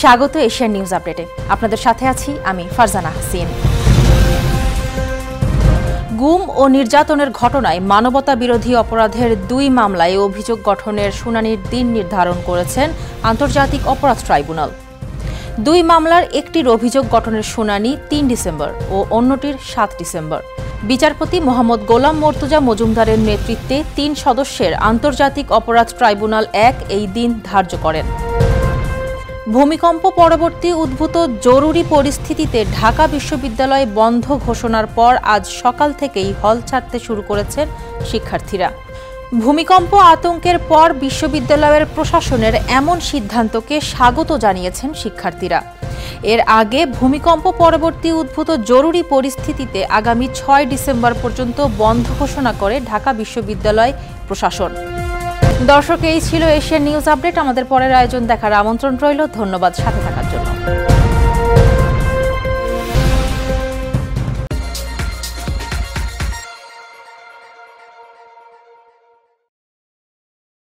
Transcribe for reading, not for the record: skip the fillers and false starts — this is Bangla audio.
স্বাগত এশিয়ান নিউজ আপডেটে। আপনাদের সাথে আছি আমি ফারজানা হাসিন। গুম ও নির্যাতনের ঘটনায় মানবতা বিরোধী অপরাধের 2 মামলায় অভিযোগ গঠনের শুনানির দিন নির্ধারণ করেছেন আন্তর্জাতিক অপরাধ ট্রাইব্যুনাল। 2 মামলার একটির অভিযোগ গঠনের শুনানি 3 ডিসেম্বর ও অন্যটির 7 ডিসেম্বর। বিচারপতি মোহাম্মদ গোলাম মর্তুজা মজুমদারের নেতৃত্বে 3 সদস্যের আন্তর্জাতিক অপরাধ ট্রাইব্যুনাল 1 এই দিন ধার্য করেন। ভূমিকম্প পরবর্তী উদ্ভূত জরুরি পরিস্থিতিতে ঢাকা বিশ্ববিদ্যালয় বন্ধ ঘোষণার পর আজ সকাল থেকেই হল ছাড়তে শুরু করেছেন শিক্ষার্থীরা। ভূমিকম্প আতঙ্কের পর বিশ্ববিদ্যালয়ের প্রশাসনের এমন সিদ্ধান্তকে স্বাগত জানিয়েছেন শিক্ষার্থীরা। এর আগে ভূমিকম্প পরবর্তী উদ্ভূত জরুরি পরিস্থিতিতে আগামী 6 ডিসেম্বর পর্যন্ত বন্ধ ঘোষণা করে ঢাকা বিশ্ববিদ্যালয় প্রশাসন। দর্শক, এই ছিল এশিয়ান নিউজ আপডেট। আমাদের পরের আয়োজন দেখার আমন্ত্রণ রইল। ধন্যবাদ সাথে থাকার জন্য।